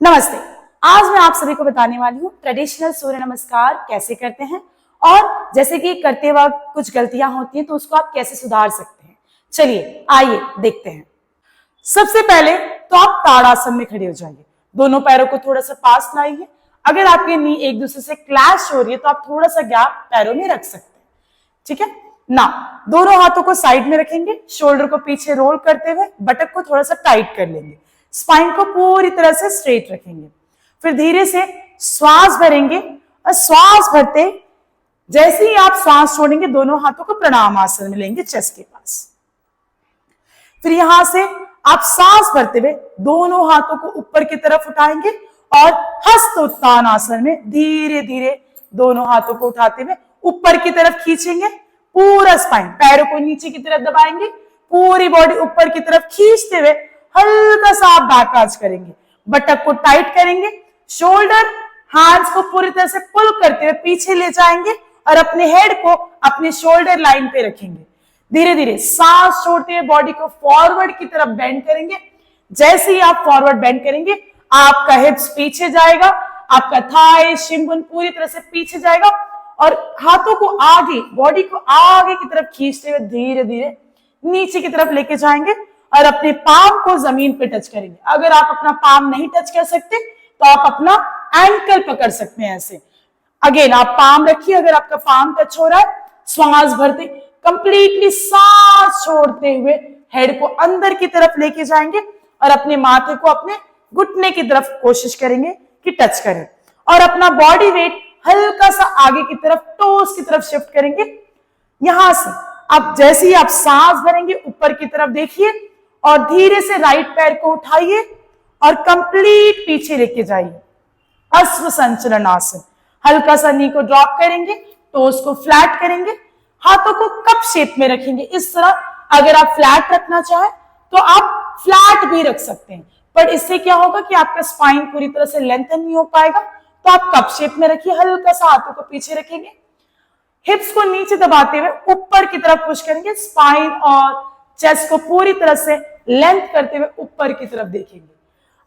नमस्ते। आज मैं आप सभी को बताने वाली हूँ ट्रेडिशनल सूर्य नमस्कार कैसे करते हैं और जैसे कि करते वक्त कुछ गलतियां होती हैं तो उसको आप कैसे सुधार सकते हैं। चलिए आइए देखते हैं। सबसे पहले तो आप ताड़ासन में खड़े हो जाइए, दोनों पैरों को थोड़ा सा पास लाइए। अगर आपकी नी एक दूसरे से क्लैश हो रही है तो आप थोड़ा सा गैप पैरों में रख सकते हैं। ठीक है ना। दोनों हाथों को साइड में रखेंगे, शोल्डर को पीछे रोल करते हुए बटक को थोड़ा सा टाइट कर लेंगे, स्पाइन को पूरी तरह से स्ट्रेट रखेंगे। फिर धीरे से श्वास भरेंगे और श्वास भरते जैसे ही आप सांस छोड़ेंगे दोनों हाथों को प्रणाम आसन में लेंगे चेस्ट के पास। फिर यहां से आप सांस भरते हुए दोनों हाथों को ऊपर की तरफ उठाएंगे और हस्त उत्थान आसन में धीरे धीरे दोनों हाथों को उठाते हुए ऊपर की तरफ खींचेंगे। पूरा स्पाइन, पैरों को नीचे की तरफ दबाएंगे, पूरी बॉडी ऊपर की तरफ खींचते हुए हल्का सा आप बैक आर्च करेंगे, बटक को टाइट करेंगे, शोल्डर हैंड्स को पूरी तरह से पुल करते हुए पीछे ले जाएंगे और अपने हेड को अपने शोल्डर लाइन पे रखेंगे। धीरे धीरे सांस छोड़ते हुए बॉडी को फॉरवर्ड की तरफ बेंड करेंगे। जैसे ही आप फॉरवर्ड बेंड करेंगे आपका हिप्स पीछे जाएगा, आपका थाई शिम्बुन पूरी तरह से पीछे जाएगा और हाथों को आगे, बॉडी को आगे की तरफ खींचते हुए धीरे धीरे नीचे की तरफ लेके जाएंगे और अपने पाम को जमीन पे टच करेंगे। अगर आप अपना पाम नहीं टच कर सकते तो आप अपना एंकल पकड़ सकते हैं ऐसे। अगेन आप पाम रखिए, अगर आपका पाम टच हो रहा है श्वास भरते कंप्लीटली सांस छोड़ते हुए हेड को अंदर की तरफ लेके जाएंगे और अपने माथे को अपने घुटने की तरफ कोशिश करेंगे कि टच करें और अपना बॉडी वेट हल्का सा आगे की तरफ टोस की तरफ शिफ्ट करेंगे। यहां से अब जैसे ही आप सांस भरेंगे ऊपर की तरफ देखिए और धीरे से राइट पैर को उठाइए और कंप्लीट पीछे लेके जाइए, अश्व संचलन आसन। हल्का सा नी को ड्रॉप करेंगे, टोस को फ्लैट करेंगे, हाथों को कप शेप में रखेंगे इस तरह। अगर आप फ्लैट रखना चाहें तो आप फ्लैट भी रख सकते हैं, पर इससे क्या होगा कि आपका स्पाइन पूरी तरह से लेंथन नहीं हो पाएगा, तो आप कप शेप में रखिए, हल्का सा हाथों को पीछे रखेंगे, हिप्स को नीचे दबाते हुए ऊपर की तरफ पुश करेंगे, स्पाइन और चेस्ट को पूरी तरह से लेंथ करते हुए ऊपर की तरफ देखेंगे।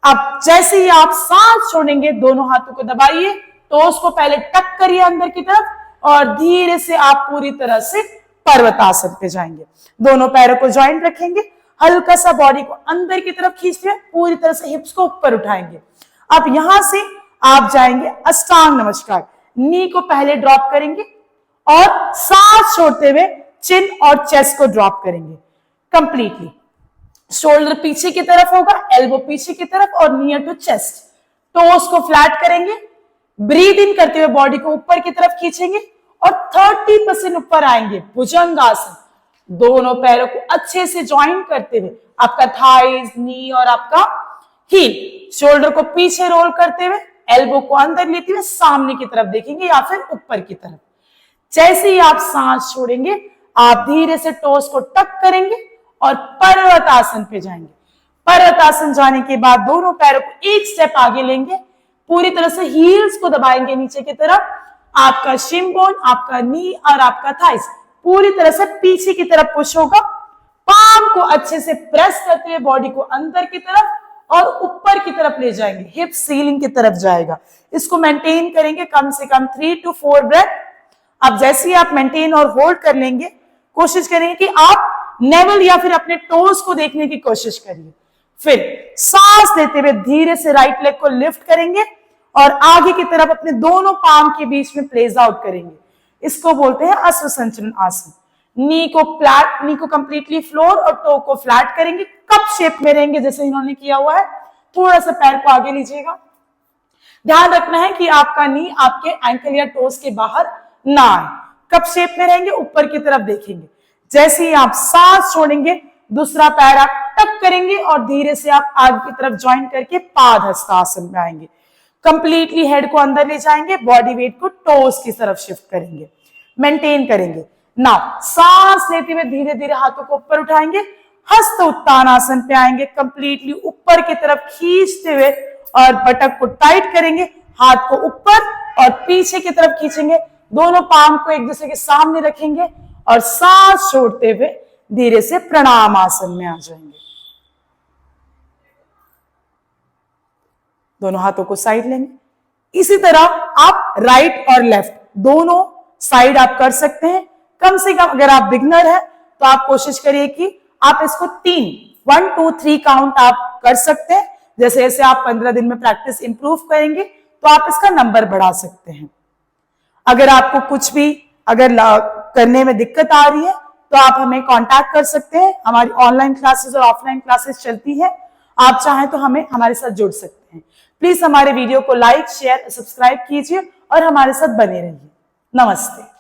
अब जैसे ही आप सांस छोड़ेंगे दोनों हाथों को दबाइए, टोस को पहले टक करिए अंदर की तरफ और धीरे से आप पूरी तरह से पर्वतासन पे जाएंगे। दोनों पैरों को ज्वाइंट रखेंगे, हल्का सा बॉडी को अंदर की तरफ खींचते हुए पूरी तरह से हिप्स को ऊपर उठाएंगे। अब यहां से आप जाएंगे अष्टांग नमस्कार। नी को पहले ड्रॉप करेंगे और सांस छोड़ते हुए चिन और चेस्ट को ड्रॉप करेंगे कंप्लीटली। शोल्डर पीछे की तरफ होगा, एल्बो पीछे की तरफ और नियर टू चेस्ट। टोस को फ्लैट करेंगे, ब्रीद इन करते हुए बॉडी को ऊपर की तरफ खींचेंगे और 30% ऊपर आएंगे, भुजंग आसन। दोनों पैरों को अच्छे से ज्वाइन करते हुए आपका थाइज, नी और आपका हील, शोल्डर को पीछे रोल करते हुए एल्बो को अंदर लेते हुए सामने की तरफ देखेंगे या फिर ऊपर की तरफ। जैसे ही आप सांस छोड़ेंगे आप धीरे से टोस को टक करेंगे और पर्वतासन पे जाएंगे। पर्वतासन जाने के बाद दोनों पैरों को एक स्टेप आगे लेंगे, पूरी तरह से हील्स को दबाएंगे नीचे की तरफ। आपका शिम्बोन, आपका नी और आपका थाइस पूरी तरह से पीछे की तरफ पुश होगा। पाम को अच्छे से प्रेस करते हुए बॉडी को अंदर की तरफ और ऊपर की तरफ ले जाएंगे, हिप सीलिंग की तरफ जाएगा। इसको मेंटेन करेंगे कम से कम 3 to 4 ब्रेथ। अब जैसे ही आप मेंटेन और होल्ड कर लेंगे, कोशिश करेंगे कि आप नेवल या फिर अपने टोस को देखने की कोशिश करिए। फिर सांस लेते हुए धीरे से राइट लेग को लिफ्ट करेंगे और आगे की तरफ अपने दोनों पाम के बीच में प्लेस आउट करेंगे। इसको बोलते हैं अश्व संचलन आसन। नी को फ्लैट, नी को कंप्लीटली फ्लोर और टो को फ्लैट करेंगे, कप शेप में रहेंगे जैसे इन्होंने किया हुआ है। थोड़ा सा पैर को आगे लीजिएगा, ध्यान रखना है कि आपका नी आपके एंकल या टोस के बाहर ना आए। कप शेप में रहेंगे, ऊपर की तरफ देखेंगे। जैसे ही आप सांस छोड़ेंगे दूसरा पैर आप टक करेंगे और धीरे से आप आगे की तरफ ज्वाइन करके पाद हस्तासन में आएंगे। कंप्लीटली हेड को अंदर ले जाएंगे, बॉडी वेट को टोस की तरफ शिफ्ट करेंगे, मेंटेन करेंगे। नाउ सांस लेते हुए धीरे धीरे हाथों को ऊपर उठाएंगे, हस्त उत्तान आसन पे आएंगे, कंप्लीटली ऊपर की तरफ खींचते हुए और बटक को टाइट करेंगे, हाथ को ऊपर और पीछे की तरफ खींचेंगे, दोनों पाम को एक दूसरे के सामने रखेंगे और सांस छोड़ते हुए धीरे से प्रणाम आसन में आ जाएंगे। दोनों हाथों को साइड लेंगे। इसी तरह आप राइट और लेफ्ट दोनों साइड आप कर सकते हैं। कम से कम अगर आप बिगनर हैं तो आप कोशिश करिए कि आप इसको 1 2 3 काउंट आप कर सकते हैं। जैसे जैसे आप 15 दिन में प्रैक्टिस इंप्रूव करेंगे तो आप इसका नंबर बढ़ा सकते हैं। अगर आपको कुछ भी करने में दिक्कत आ रही है तो आप हमें कांटेक्ट कर सकते हैं। हमारी ऑनलाइन क्लासेस और ऑफलाइन क्लासेस चलती है। आप चाहें तो हमारे साथ जुड़ सकते हैं। प्लीज हमारे वीडियो को लाइक, शेयर, सब्सक्राइब कीजिए और हमारे साथ बने रहिए। नमस्ते।